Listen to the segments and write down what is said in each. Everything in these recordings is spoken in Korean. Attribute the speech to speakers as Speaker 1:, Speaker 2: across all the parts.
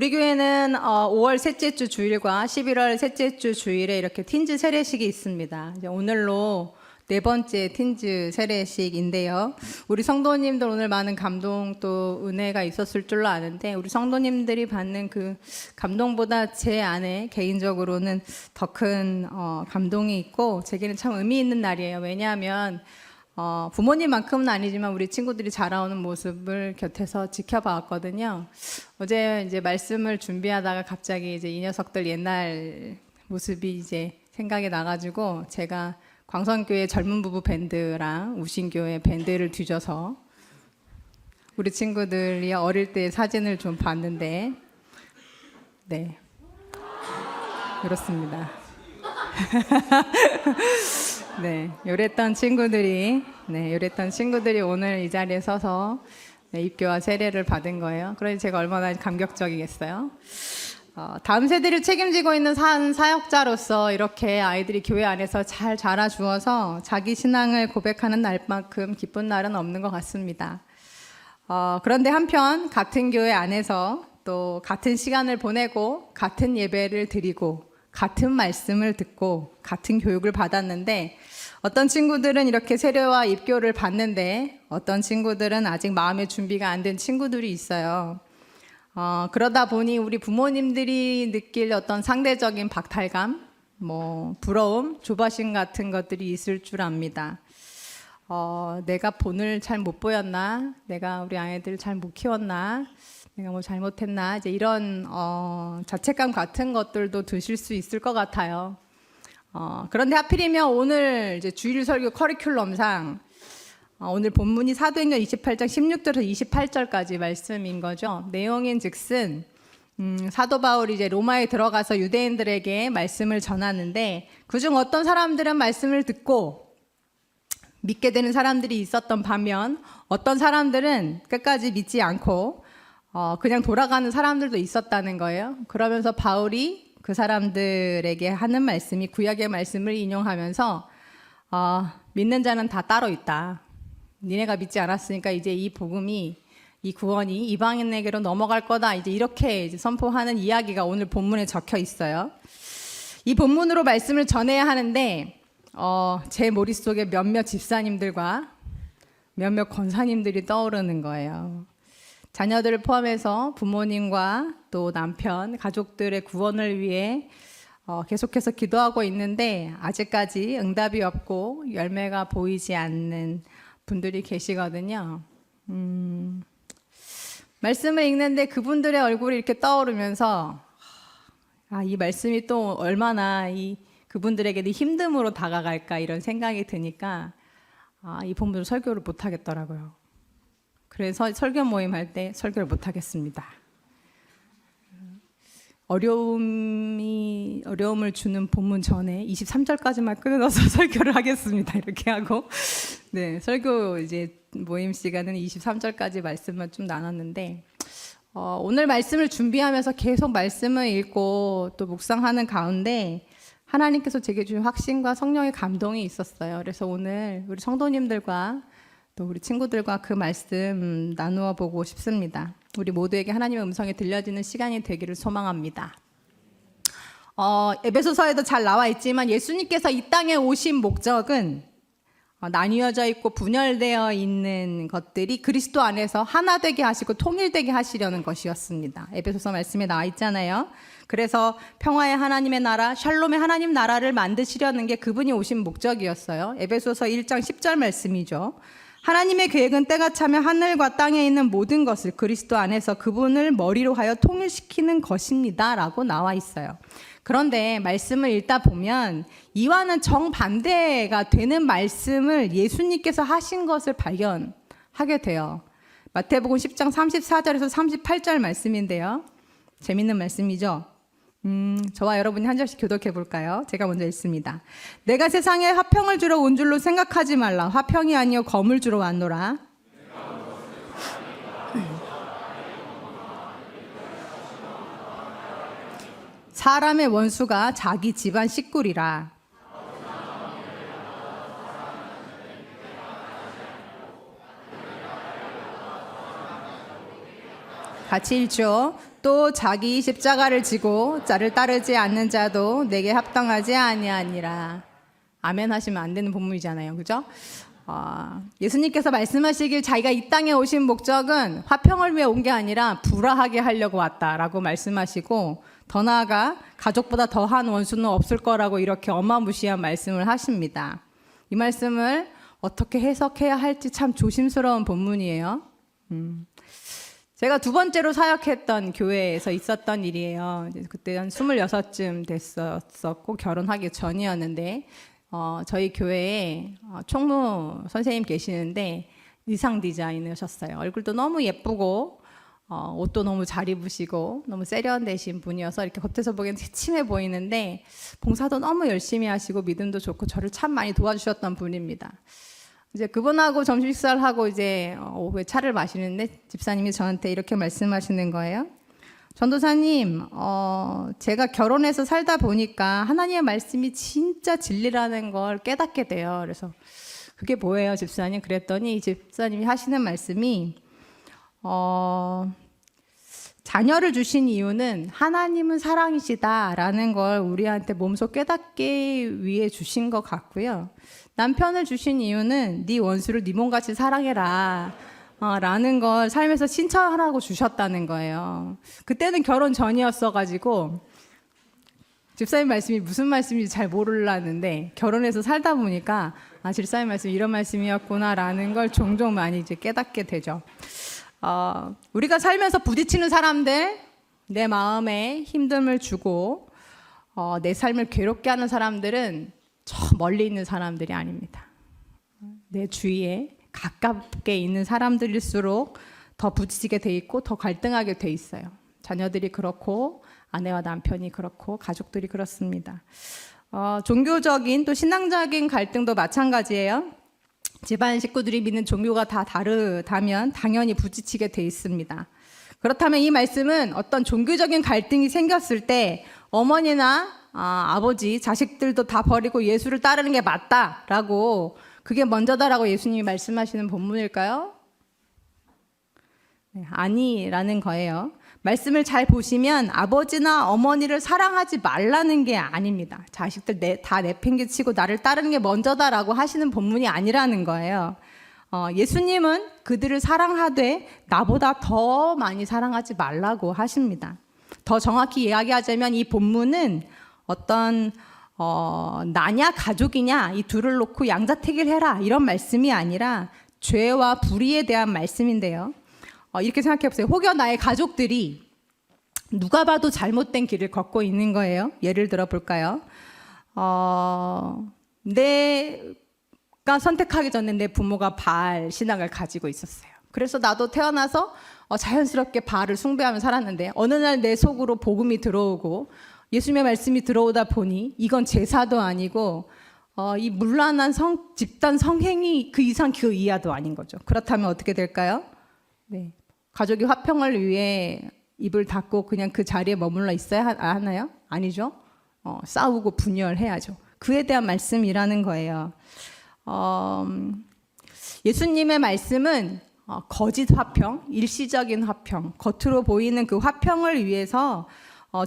Speaker 1: 우리 교회는 5월 셋째 주 주일과 11월 셋째 주 주일에 이렇게 틴즈 세례식이 있습니다. 이제 오늘로 네 번째 틴즈 세례식인데요. 우리 성도님들 오늘 많은 감동 또 은혜가 있었을 줄로 아는데, 우리 성도님들이 받는 그 감동보다 제 안에 개인적으로는 더 큰 감동이 있고, 제게는 참 의미 있는 날이에요. 왜냐하면 부모님만큼은 아니지만 우리 친구들이 자라오는 모습을 곁에서 지켜봐왔거든요. 어제 이제 말씀을 준비하다가 갑자기 이제 이 녀석들 옛날 모습이 이제 생각이 나가지고, 제가 광선교회 젊은 부부 밴드랑 우신교회 밴드를 뒤져서 우리 친구들이 어릴 때 사진을 좀 봤는데, 네, 그렇습니다. 네, 요랬던 친구들이 오늘 이 자리에 서서 입교와 세례를 받은 거예요. 그러니 제가 얼마나 감격적이겠어요. 다음 세대를 책임지고 있는 사역자로서 이렇게 아이들이 교회 안에서 잘 자라주어서 자기 신앙을 고백하는 날만큼 기쁜 날은 없는 것 같습니다. 그런데 한편 같은 교회 안에서 또 같은 시간을 보내고 같은 예배를 드리고 같은 말씀을 듣고 같은 교육을 받았는데, 어떤 친구들은 이렇게 세례와 입교를 받는데 어떤 친구들은 아직 마음의 준비가 안 된 친구들이 있어요. 그러다 보니 우리 부모님들이 느낄 어떤 상대적인 박탈감, 부러움, 조바심 같은 것들이 있을 줄 압니다. 내가 본을 잘 못 보였나? 내가 우리 아이들을 잘 못 키웠나? 내가 뭐 잘못했나? 이제 이런 자책감 같은 것들도 드실 수 있을 것 같아요. 그런데 하필이면 오늘 이제 주일 설교 커리큘럼상 오늘 본문이 사도행전 28장 16절에서 28절까지 말씀인 거죠. 내용인 즉슨 사도 바울이 이제 로마에 들어가서 유대인들에게 말씀을 전하는데, 그중 어떤 사람들은 말씀을 듣고 믿게 되는 사람들이 있었던 반면, 어떤 사람들은 끝까지 믿지 않고 그냥 돌아가는 사람들도 있었다는 거예요. 그러면서 바울이 그 사람들에게 하는 말씀이 구약의 말씀을 인용하면서 믿는 자는 다 따로 있다. 니네가 믿지 않았으니까 이제 이 복음이, 이 구원이 이방인에게로 넘어갈 거다. 이렇게 이제 선포하는 이야기가 오늘 본문에 적혀 있어요. 이 본문으로 말씀을 전해야 하는데 제 머릿속에 몇몇 집사님들과 몇몇 권사님들이 떠오르는 거예요. 자녀들을 포함해서 부모님과 또 남편, 가족들의 구원을 위해 계속해서 기도하고 있는데 아직까지 응답이 없고 열매가 보이지 않는 분들이 계시거든요. 말씀을 읽는데 그분들의 얼굴이 이렇게 떠오르면서 이 말씀이 또 얼마나 그분들에게는 힘듦으로 다가갈까, 이런 생각이 드니까 이 본문으로 설교를 못 하겠더라고요. 그래서 설교 모임 할 때 설교를 못 하겠습니다. 어려움을 주는 본문 전에 23절까지만 끊어서 설교를 하겠습니다. 이렇게 하고, 네, 설교 이제 모임 시간은 23절까지 말씀을 좀 나눴는데, 오늘 말씀을 준비하면서 계속 말씀을 읽고 또 묵상하는 가운데 하나님께서 제게 주신 확신과 성령의 감동이 있었어요. 그래서 오늘 우리 성도님들과 또 우리 친구들과 그 말씀 나누어 보고 싶습니다. 우리 모두에게 하나님의 음성이 들려지는 시간이 되기를 소망합니다. 에베소서에도 잘 나와 있지만 예수님께서 이 땅에 오신 목적은 나뉘어져 있고 분열되어 있는 것들이 그리스도 안에서 하나 되게 하시고 통일되게 하시려는 것이었습니다. 에베소서 말씀에 나와 있잖아요. 그래서 평화의 하나님의 나라, 샬롬의 하나님 나라를 만드시려는 게 그분이 오신 목적이었어요. 에베소서 1장 10절 말씀이죠. 하나님의 계획은 때가 차면 하늘과 땅에 있는 모든 것을 그리스도 안에서 그분을 머리로 하여 통일시키는 것입니다 라고 나와 있어요. 그런데 말씀을 읽다 보면 이와는 정반대가 되는 말씀을 예수님께서 하신 것을 발견하게 돼요. 마태복음 10장 34절에서 38절 말씀인데요. 재밌는 말씀이죠. 저와 여러분이 한 절씩 교독해 볼까요? 제가 먼저 읽습니다. 내가 세상에 화평을 주러 온 줄로 생각하지 말라. 화평이 아니요 검을 주러 왔노라. 사람의 원수가 자기 집안 식구리라. 같이 읽죠. 또 자기 십자가를 지고 나를 따르지 않는 자도 내게 합당하지 아니하니라. 아멘 하시면 안 되는 본문이잖아요. 그죠? 예수님께서 말씀하시길 자기가 이 땅에 오신 목적은 화평을 위해 온 게 아니라 불화하게 하려고 왔다라고 말씀하시고, 더 나아가 가족보다 더한 원수는 없을 거라고 이렇게 어마무시한 말씀을 하십니다. 이 말씀을 어떻게 해석해야 할지 참 조심스러운 본문이에요. 제가 두 번째로 사역했던 교회에서 있었던 일이에요. 그때 한 26쯤 됐었고 결혼하기 전이었는데, 저희 교회에 총무 선생님 계시는데 의상 디자이너셨어요. 얼굴도 너무 예쁘고 옷도 너무 잘 입으시고 너무 세련되신 분이어서 이렇게 겉에서 보기엔 새침해 보이는데 봉사도 너무 열심히 하시고 믿음도 좋고 저를 참 많이 도와주셨던 분입니다. 이제 그분하고 점심 식사를 하고 이제 오후에 차를 마시는데 집사님이 저한테 이렇게 말씀하시는 거예요. 전도사님, 제가 결혼해서 살다 보니까 하나님의 말씀이 진짜 진리라는 걸 깨닫게 돼요. 그래서 그게 뭐예요, 집사님? 그랬더니 집사님이 하시는 말씀이 자녀를 주신 이유는 하나님은 사랑이시다라는 걸 우리한테 몸소 깨닫기 위해 주신 것 같고요. 남편을 주신 이유는 네 원수를 네 몸같이 사랑해라 라는 걸 삶에서 신청하라고 주셨다는 거예요. 그때는 결혼 전이었어가지고 집사님 말씀이 무슨 말씀인지 잘 모르겠는데 결혼해서 살다 보니까 집사님 말씀이 이런 말씀이었구나라는 걸 종종 많이 이제 깨닫게 되죠. 우리가 살면서 부딪히는 사람들, 내 마음에 힘듦을 주고 내 삶을 괴롭게 하는 사람들은 저 멀리 있는 사람들이 아닙니다. 내 주위에 가깝게 있는 사람들일수록 더 부딪히게 돼 있고 더 갈등하게 돼 있어요. 자녀들이 그렇고 아내와 남편이 그렇고 가족들이 그렇습니다. 종교적인 또 신앙적인 갈등도 마찬가지예요. 집안 식구들이 믿는 종교가 다 다르다면 당연히 부딪히게 돼 있습니다. 그렇다면 이 말씀은 어떤 종교적인 갈등이 생겼을 때 어머니나 아버지, 자식들도 다 버리고 예수를 따르는 게 맞다라고, 그게 먼저다라고 예수님이 말씀하시는 본문일까요? 네, 아니라는 거예요. 말씀을 잘 보시면 아버지나 어머니를 사랑하지 말라는 게 아닙니다. 자식들 다 내팽개치고 나를 따르는 게 먼저다라고 하시는 본문이 아니라는 거예요. 예수님은 그들을 사랑하되 나보다 더 많이 사랑하지 말라고 하십니다. 더 정확히 이야기하자면 이 본문은 어떤 나냐 가족이냐 이 둘을 놓고 양자택일 해라 이런 말씀이 아니라 죄와 불의에 대한 말씀인데요. 이렇게 생각해 보세요. 혹여 나의 가족들이 누가 봐도 잘못된 길을 걷고 있는 거예요. 예를 들어 볼까요? 내가 선택하기 전에 내 부모가 바알 신앙을 가지고 있었어요. 그래서 나도 태어나서 자연스럽게 바알을 숭배하며 살았는데 어느 날 내 속으로 복음이 들어오고 예수님의 말씀이 들어오다 보니 이건 제사도 아니고 이 문란한 집단 성행이 그 이상 그 이하도 아닌 거죠. 그렇다면 어떻게 될까요? 네, 가족이 화평을 위해 입을 닫고 그냥 그 자리에 머물러 있어야 하나요? 아니죠. 싸우고 분열해야죠. 그에 대한 말씀이라는 거예요. 예수님의 말씀은 거짓 화평, 일시적인 화평, 겉으로 보이는 그 화평을 위해서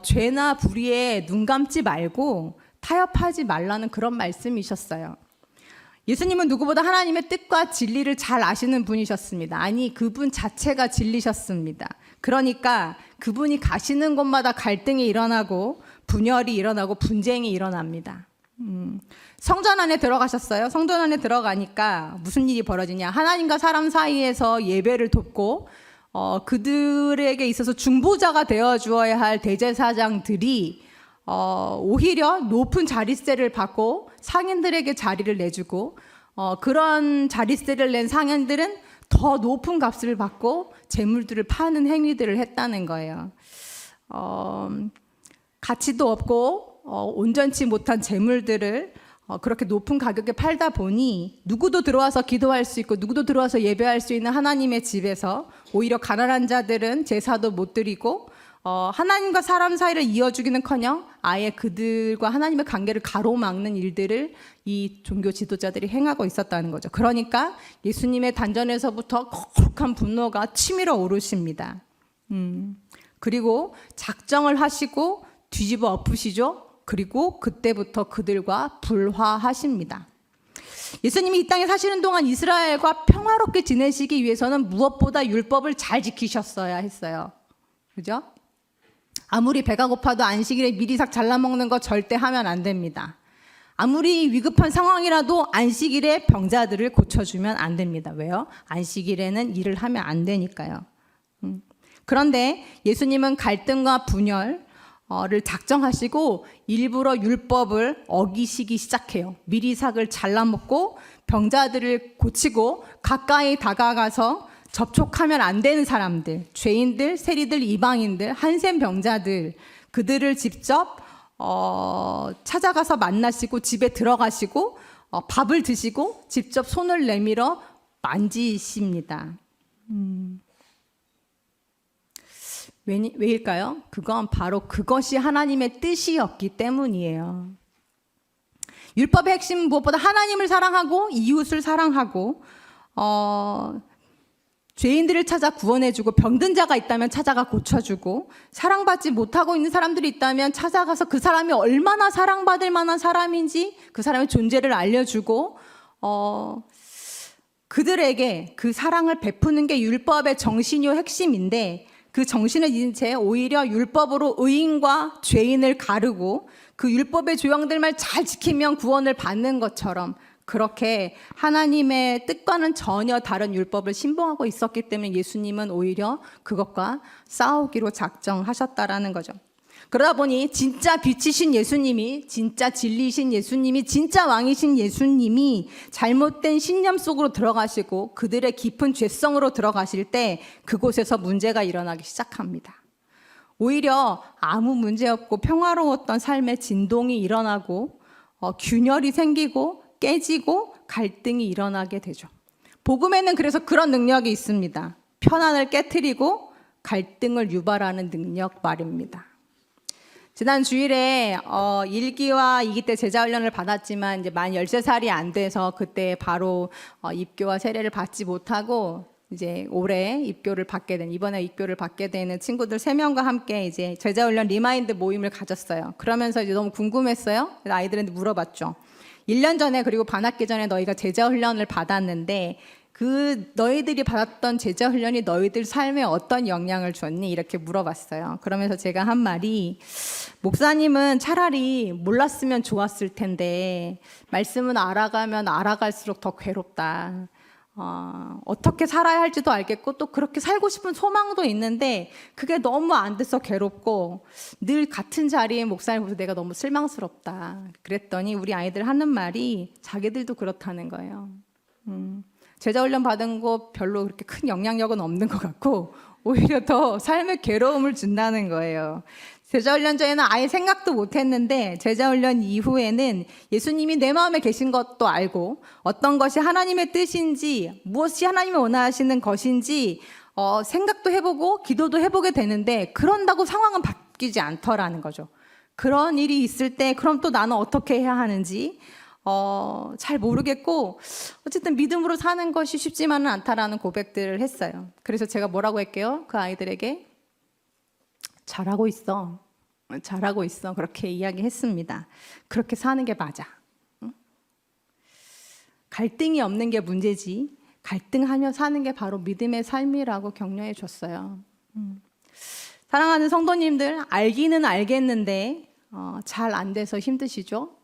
Speaker 1: 죄나 불의에 눈 감지 말고 타협하지 말라는 그런 말씀이셨어요. 예수님은 누구보다 하나님의 뜻과 진리를 잘 아시는 분이셨습니다. 아니, 그분 자체가 진리셨습니다. 그러니까 그분이 가시는 곳마다 갈등이 일어나고 분열이 일어나고 분쟁이 일어납니다. 성전 안에 들어가셨어요. 성전 안에 들어가니까 무슨 일이 벌어지냐. 하나님과 사람 사이에서 예배를 돕고 그들에게 있어서 중보자가 되어 주어야 할 대제사장들이 오히려 높은 자릿세를 받고 상인들에게 자리를 내주고 그런 자릿세를 낸 상인들은 더 높은 값을 받고 재물들을 파는 행위들을 했다는 거예요. 가치도 없고 온전치 못한 재물들을 그렇게 높은 가격에 팔다 보니 누구도 들어와서 기도할 수 있고 누구도 들어와서 예배할 수 있는 하나님의 집에서 오히려 가난한 자들은 제사도 못 드리고 하나님과 사람 사이를 이어주기는커녕 아예 그들과 하나님의 관계를 가로막는 일들을 이 종교 지도자들이 행하고 있었다는 거죠. 그러니까 예수님의 단전에서부터 거룩한 분노가 치밀어 오르십니다. 그리고 작정을 하시고 뒤집어 엎으시죠. 그리고 그때부터 그들과 불화하십니다. 예수님이 이 땅에 사시는 동안 이스라엘과 평화롭게 지내시기 위해서는 무엇보다 율법을 잘 지키셨어야 했어요. 그죠? 아무리 배가 고파도 안식일에 미리삭 잘라먹는 거 절대 하면 안 됩니다. 아무리 위급한 상황이라도 안식일에 병자들을 고쳐주면 안 됩니다. 왜요? 안식일에는 일을 하면 안 되니까요. 그런데 예수님은 갈등과 분열을 작정하시고 일부러 율법을 어기시기 시작해요. 미리삭을 잘라먹고 병자들을 고치고 가까이 다가가서 접촉하면 안 되는 사람들, 죄인들, 세리들, 이방인들, 한센 병자들, 그들을 직접 찾아가서 만나시고 집에 들어가시고 밥을 드시고 직접 손을 내밀어 만지십니다. 왜일까요? 그건 바로 그것이 하나님의 뜻이었기 때문이에요. 율법의 핵심은 무엇보다 하나님을 사랑하고 이웃을 사랑하고 죄인들을 찾아 구원해주고 병든 자가 있다면 찾아가 고쳐주고 사랑받지 못하고 있는 사람들이 있다면 찾아가서 그 사람이 얼마나 사랑받을 만한 사람인지 그 사람의 존재를 알려주고 그들에게 그 사랑을 베푸는 게 율법의 정신이요 핵심인데 그 정신을 잊은 채 오히려 율법으로 의인과 죄인을 가르고 그 율법의 조항들만 잘 지키면 구원을 받는 것처럼 그렇게 하나님의 뜻과는 전혀 다른 율법을 신봉하고 있었기 때문에 예수님은 오히려 그것과 싸우기로 작정하셨다라는 거죠. 그러다 보니 진짜 빛이신 예수님이, 진짜 진리신 예수님이, 진짜 왕이신 예수님이 잘못된 신념 속으로 들어가시고 그들의 깊은 죄성으로 들어가실 때 그곳에서 문제가 일어나기 시작합니다. 오히려 아무 문제 없고 평화로웠던 삶의 진동이 일어나고 균열이 생기고 깨지고 갈등이 일어나게 되죠. 복음에는 그래서 그런 능력이 있습니다. 편안을 깨트리고 갈등을 유발하는 능력 말입니다. 지난 주일에 1기와 2기 때 제자훈련을 받았지만 이제 만 13살이 안 돼서 그때 바로 입교와 세례를 받지 못하고 이제 올해 입교를 받게 된 이번에 입교를 받게 되는 친구들 3명과 함께 이제 제자훈련 리마인드 모임을 가졌어요. 그러면서 이제 너무 궁금했어요. 그래서 아이들한테 물어봤죠. 1년 전에 그리고 반학기 전에 너희가 제자훈련을 받았는데 그 너희들이 받았던 제자훈련이 너희들 삶에 어떤 영향을 줬니? 이렇게 물어봤어요. 그러면서 제가 한 말이 목사님은 차라리 몰랐으면 좋았을 텐데 말씀은 알아가면 알아갈수록 더 괴롭다. 어떻게 살아야 할지도 알겠고 또 그렇게 살고 싶은 소망도 있는데 그게 너무 안 돼서 괴롭고 늘 같은 자리에 목사님 보면서 내가 너무 실망스럽다. 그랬더니 우리 아이들 하는 말이 자기들도 그렇다는 거예요. 제자훈련 받은 거 별로 그렇게 큰 영향력은 없는 것 같고 오히려 더 삶에 괴로움을 준다는 거예요. 제자훈련 전에는 아예 생각도 못했는데 제자훈련 이후에는 예수님이 내 마음에 계신 것도 알고 어떤 것이 하나님의 뜻인지 무엇이 하나님이 원하시는 것인지 생각도 해보고 기도도 해보게 되는데 그런다고 상황은 바뀌지 않더라는 거죠. 그런 일이 있을 때 그럼 또 나는 어떻게 해야 하는지 잘 모르겠고 어쨌든 믿음으로 사는 것이 쉽지만은 않다라는 고백들을 했어요. 그래서 제가 뭐라고 할게요? 그 아이들에게 잘하고 있어. 잘하고 있어. 그렇게 이야기했습니다. 그렇게 사는 게 맞아. 응? 갈등이 없는 게 문제지. 갈등하며 사는 게 바로 믿음의 삶이라고 격려해 줬어요. 사랑하는 성도님들, 알기는 알겠는데 잘 안 돼서 힘드시죠?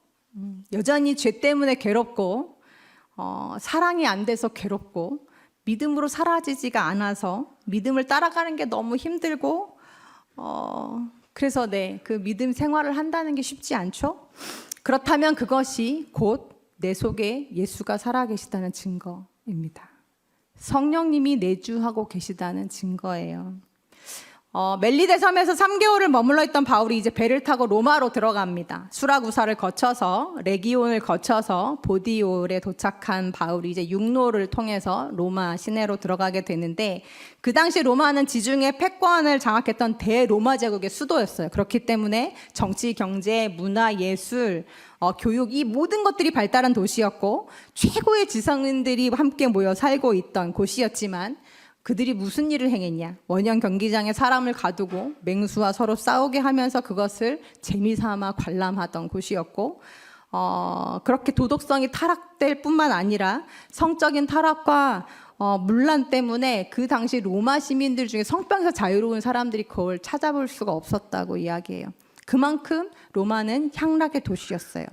Speaker 1: 여전히 죄 때문에 괴롭고 사랑이 안 돼서 괴롭고 믿음으로 사라지지가 않아서 믿음을 따라가는 게 너무 힘들고 그래서 그 믿음 생활을 한다는 게 쉽지 않죠? 그렇다면 그것이 곧 내 속에 예수가 살아계시다는 증거입니다. 성령님이 내주하고 계시다는 증거예요. 멜리데 섬에서 3개월을 머물러 있던 바울이 이제 배를 타고 로마로 들어갑니다. 수라구사를 거쳐서 레기온을 거쳐서 보디올에 도착한 바울이 이제 육로를 통해서 로마 시내로 들어가게 되는데 그 당시 로마는 지중해 패권을 장악했던 대로마 제국의 수도였어요. 그렇기 때문에 정치, 경제, 문화, 예술, 교육 이 모든 것들이 발달한 도시였고 최고의 지성인들이 함께 모여 살고 있던 곳이었지만 그들이 무슨 일을 행했냐? 원형 경기장에 사람을 가두고 맹수와 서로 싸우게 하면서 그것을 재미삼아 관람하던 곳이었고, 그렇게 도덕성이 타락될 뿐만 아니라 성적인 타락과 문란 때문에 그 당시 로마 시민들 중에 성병에서 자유로운 사람들이 그걸 찾아볼 수가 없었다고 이야기해요. 그만큼 로마는 향락의 도시였어요.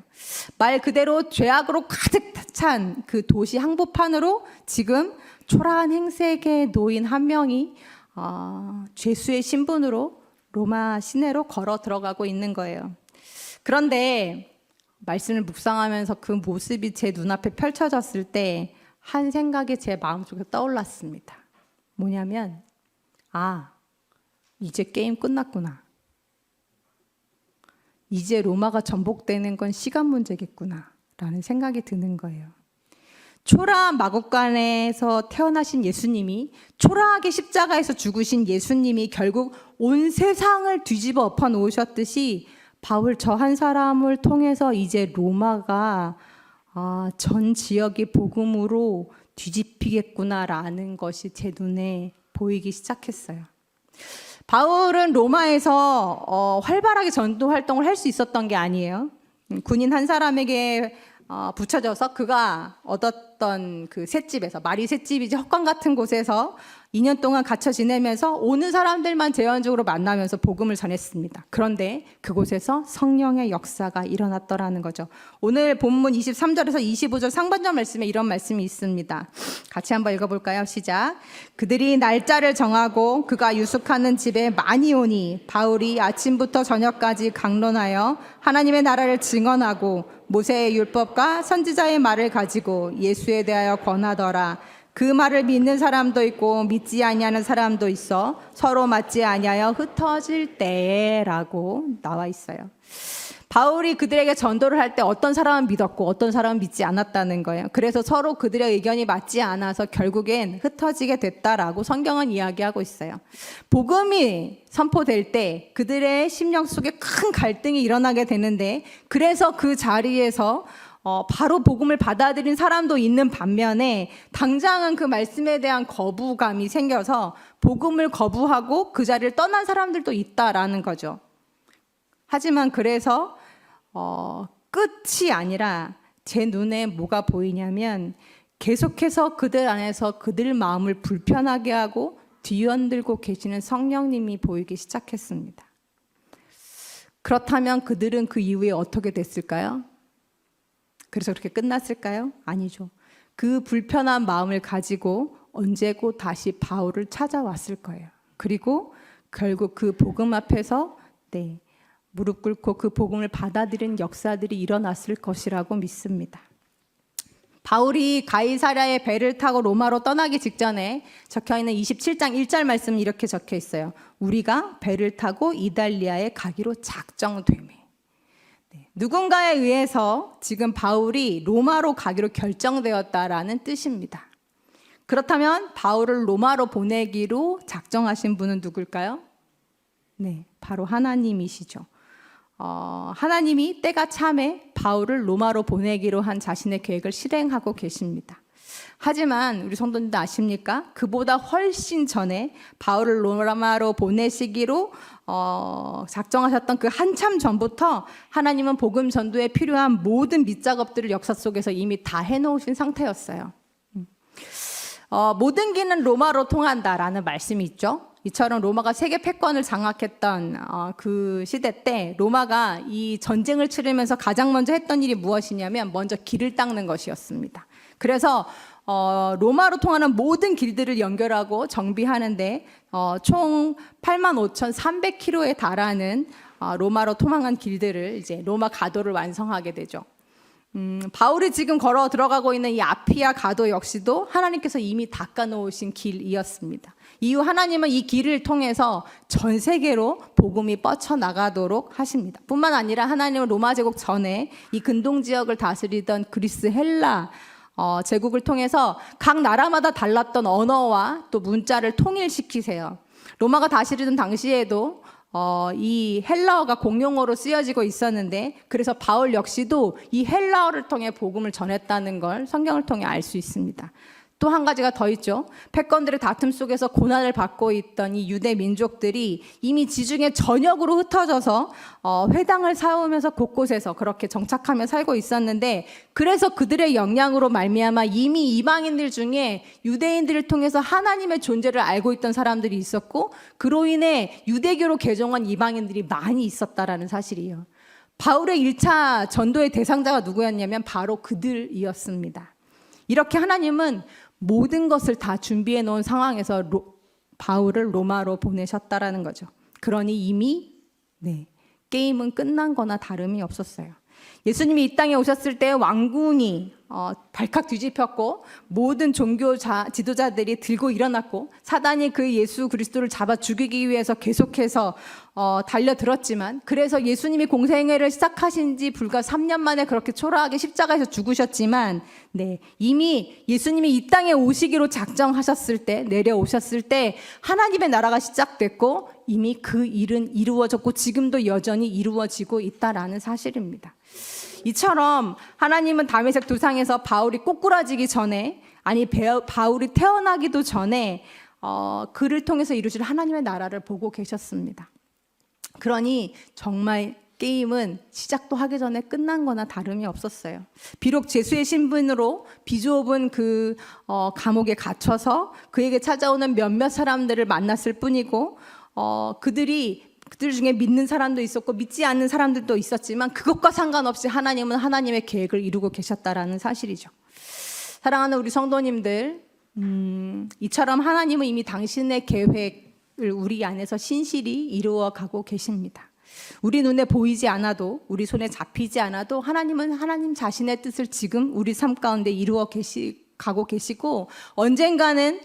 Speaker 1: 말 그대로 죄악으로 가득 찬 그 도시 한복판으로 지금 초라한 행색의 노인 한 명이 죄수의 신분으로 로마 시내로 걸어 들어가고 있는 거예요. 그런데 말씀을 묵상하면서 그 모습이 제 눈앞에 펼쳐졌을 때 한 생각이 제 마음속에 떠올랐습니다. 뭐냐면, 이제 게임 끝났구나. 이제 로마가 전복되는 건 시간 문제겠구나 라는 생각이 드는 거예요. 초라한 마국간에서 태어나신 예수님이, 초라하게 십자가에서 죽으신 예수님이 결국 온 세상을 뒤집어 엎어 놓으셨듯이 바울 저 한 사람을 통해서 이제 로마가 전 지역이 복음으로 뒤집히겠구나라는 것이 제 눈에 보이기 시작했어요. 바울은 로마에서 활발하게 전도 활동을 할 수 있었던 게 아니에요. 군인 한 사람에게 붙여져서 그가 얻었던 그 셋집에서, 말이 셋집이지 헛간 같은 곳에서 2년 동안 갇혀 지내면서 오는 사람들만 제한적으로 만나면서 복음을 전했습니다. 그런데 그곳에서 성령의 역사가 일어났더라는 거죠. 오늘 본문 23절에서 25절 상반절 말씀에 이런 말씀이 있습니다. 같이 한번 읽어볼까요? 시작. 그들이 날짜를 정하고 그가 유숙하는 집에 많이 오니 바울이 아침부터 저녁까지 강론하여 하나님의 나라를 증언하고 모세의 율법과 선지자의 말을 가지고 예수에 대하여 권하더라. 그 말을 믿는 사람도 있고 믿지 아니하는 사람도 있어 서로 맞지 아니하여 흩어질 때라고 나와 있어요. 바울이 그들에게 전도를 할 때 어떤 사람은 믿었고 어떤 사람은 믿지 않았다는 거예요. 그래서 서로 그들의 의견이 맞지 않아서 결국엔 흩어지게 됐다라고 성경은 이야기하고 있어요. 복음이 선포될 때 그들의 심령 속에 큰 갈등이 일어나게 되는데, 그래서 그 자리에서 바로 복음을 받아들인 사람도 있는 반면에 당장은 그 말씀에 대한 거부감이 생겨서 복음을 거부하고 그 자리를 떠난 사람들도 있다라는 거죠. 하지만 그래서 끝이 아니라 제 눈에 뭐가 보이냐면 계속해서 그들 안에서 그들 마음을 불편하게 하고 뒤흔들고 계시는 성령님이 보이기 시작했습니다. 그렇다면 그들은 그 이후에 어떻게 됐을까요? 그래서 그렇게 끝났을까요? 아니죠. 그 불편한 마음을 가지고 언제고 다시 바울을 찾아왔을 거예요. 그리고 결국 그 복음 앞에서 무릎 꿇고 그 복음을 받아들인 역사들이 일어났을 것이라고 믿습니다. 바울이 가이사랴의 배를 타고 로마로 떠나기 직전에 적혀있는 27장 1절 말씀이 이렇게 적혀 있어요. 우리가 배를 타고 이달리아에 가기로 작정되매. 누군가에 의해서 지금 바울이 로마로 가기로 결정되었다라는 뜻입니다. 그렇다면 바울을 로마로 보내기로 작정하신 분은 누굴까요? 바로 하나님이시죠. 하나님이 때가 참에 바울을 로마로 보내기로 한 자신의 계획을 실행하고 계십니다. 하지만 우리 성도님들 아십니까? 그보다 훨씬 전에 바울을 로마로 보내시기로 작정하셨던 그 한참 전부터 하나님은 복음 전도에 필요한 모든 밑작업들을 역사 속에서 이미 다 해놓으신 상태였어요. 모든 길은 로마로 통한다라는 말씀이 있죠. 이처럼 로마가 세계 패권을 장악했던 그 시대 때 로마가 이 전쟁을 치르면서 가장 먼저 했던 일이 무엇이냐면 먼저 길을 닦는 것이었습니다. 그래서 로마로 통하는 모든 길들을 연결하고 정비하는데 총 85,300km에 달하는 로마로 통하는 길들을 이제 로마 가도를 완성하게 되죠. 바울이 지금 걸어 들어가고 있는 이 아피아 가도 역시도 하나님께서 이미 닦아놓으신 길이었습니다. 이후 하나님은 이 길을 통해서 전 세계로 복음이 뻗쳐나가도록 하십니다. 뿐만 아니라 하나님은 로마 제국 전에 이 근동 지역을 다스리던 그리스 헬라 제국을 통해서 각 나라마다 달랐던 언어와 또 문자를 통일시키세요. 로마가 다스리던 당시에도 이 헬라어가 공용어로 쓰여지고 있었는데, 그래서 바울 역시도 이 헬라어를 통해 복음을 전했다는 걸 성경을 통해 알 수 있습니다. 또 한 가지가 더 있죠. 패권들의 다툼 속에서 고난을 받고 있던 이 유대 민족들이 이미 지중해 전역으로 흩어져서 회당을 세우면서 곳곳에서 그렇게 정착하며 살고 있었는데, 그래서 그들의 영향으로 말미암아 이미 이방인들 중에 유대인들을 통해서 하나님의 존재를 알고 있던 사람들이 있었고, 그로 인해 유대교로 개종한 이방인들이 많이 있었다라는 사실이에요. 바울의 1차 전도의 대상자가 누구였냐면 바로 그들이었습니다. 이렇게 하나님은 모든 것을 다 준비해 놓은 상황에서 바울을 로마로 보내셨다라는 거죠. 그러니 이미 게임은 끝난 거나 다름이 없었어요. 예수님이 이 땅에 오셨을 때 왕궁이 발칵 뒤집혔고, 모든 종교 지도자들이 들고 일어났고, 사단이 그 예수 그리스도를 잡아 죽이기 위해서 계속해서 달려들었지만, 그래서 예수님이 공생애를 시작하신 지 불과 3년 만에 그렇게 초라하게 십자가에서 죽으셨지만, 이미 예수님이 이 땅에 오시기로 작정하셨을 때, 내려오셨을 때 하나님의 나라가 시작됐고, 이미 그 일은 이루어졌고 지금도 여전히 이루어지고 있다라는 사실입니다. 이처럼 하나님은 다메섹 도상에서 바울이 꼬꾸라지기 전에, 바울이 태어나기도 전에 그를 통해서 이루실 하나님의 나라를 보고 계셨습니다. 그러니 정말 게임은 시작도 하기 전에 끝난 거나 다름이 없었어요. 비록 제수의 신분으로 비좁은 그 감옥에 갇혀서 그에게 찾아오는 몇몇 사람들을 만났을 뿐이고, 그들 중에 믿는 사람도 있었고 믿지 않는 사람들도 있었지만, 그것과 상관없이 하나님은 하나님의 계획을 이루고 계셨다라는 사실이죠. 사랑하는 우리 성도님들, 이처럼 하나님은 이미 당신의 계획을 우리 안에서 신실히 이루어가고 계십니다. 우리 눈에 보이지 않아도, 우리 손에 잡히지 않아도 하나님은 하나님 자신의 뜻을 지금 우리 삶 가운데 가고 계시고, 언젠가는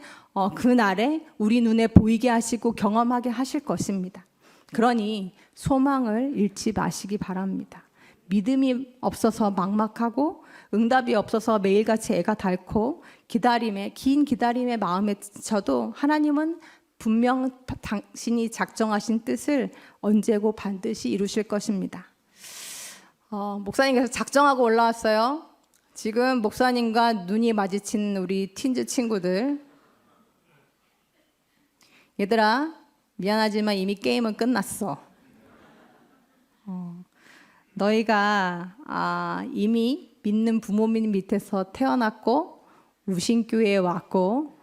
Speaker 1: 그날에 우리 눈에 보이게 하시고 경험하게 하실 것입니다. 그러니 소망을 잃지 마시기 바랍니다. 믿음이 없어서 막막하고 응답이 없어서 매일같이 애가 닳고 긴 기다림의 마음에 지쳐도 하나님은 분명 당신이 작정하신 뜻을 언제고 반드시 이루실 것입니다. 목사님께서 작정하고 올라왔어요. 지금 목사님과 눈이 마주친 우리 틴즈 친구들, 얘들아 미안하지만 이미 게임은 끝났어. 너희가 이미 믿는 부모님 밑에서 태어났고 우신교회에 왔고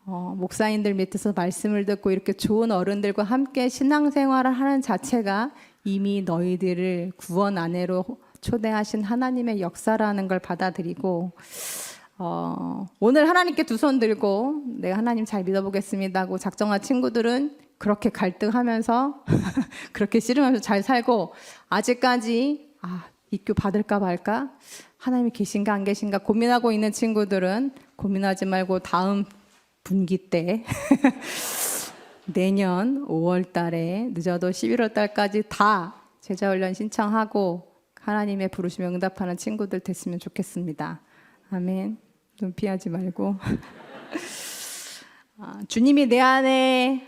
Speaker 1: 목사님들 밑에서 말씀을 듣고 이렇게 좋은 어른들과 함께 신앙생활을 하는 자체가 이미 너희들을 구원 안에로 초대하신 하나님의 역사라는 걸 받아들이고, 오늘 하나님께 두 손 들고 내가 하나님 잘 믿어보겠습니다 하고 작정한 친구들은 그렇게 갈등하면서 그렇게 씨름하면서 잘 살고, 아직까지 입교 받을까 말까, 하나님이 계신가 안 계신가 고민하고 있는 친구들은 고민하지 말고 다음 분기 때 내년 5월 달에 늦어도 11월 달까지 다 제자훈련 신청하고 하나님의 부르심에 응답하는 친구들 됐으면 좋겠습니다. 아멘. 눈 피하지 말고 주님이 내 안에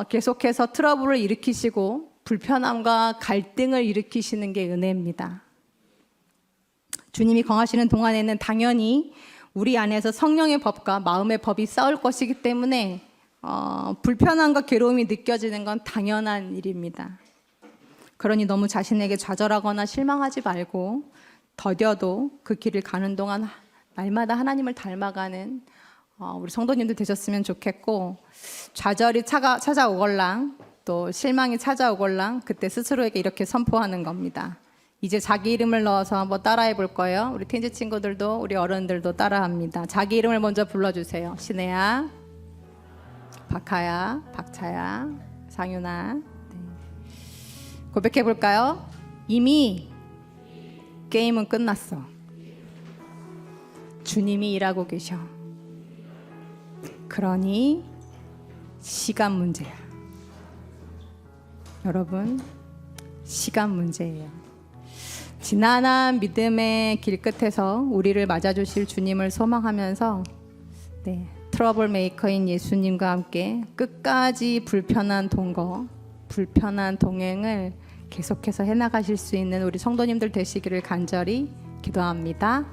Speaker 1: 계속해서 트러블을 일으키시고 불편함과 갈등을 일으키시는 게 은혜입니다. 주님이 거하시는 동안에는 당연히 우리 안에서 성령의 법과 마음의 법이 싸울 것이기 때문에 불편함과 괴로움이 느껴지는 건 당연한 일입니다. 그러니 너무 자신에게 좌절하거나 실망하지 말고 더뎌도 그 길을 가는 동안 날마다 하나님을 닮아가는 우리 성도님들 되셨으면 좋겠고, 좌절이 찾아오걸랑 또 실망이 찾아오걸랑 그때 스스로에게 이렇게 선포하는 겁니다. 이제 자기 이름을 넣어서 한번 따라해 볼 거예요. 우리 텐즈 친구들도 우리 어른들도 따라합니다. 자기 이름을 먼저 불러주세요. 신혜야, 박하야, 박차야, 상윤아. 네. 고백해 볼까요? 이미 게임은 끝났어. 주님이 일하고 계셔. 그러니 시간 문제야. 여러분, 시간 문제예요. 지난한 믿음의 길 끝에서 우리를 맞아주실 주님을 소망하면서 트러블 메이커인 예수님과 함께 끝까지 불편한 동행을 계속해서 해나가실 수 있는 우리 성도님들 되시기를 간절히 기도합니다.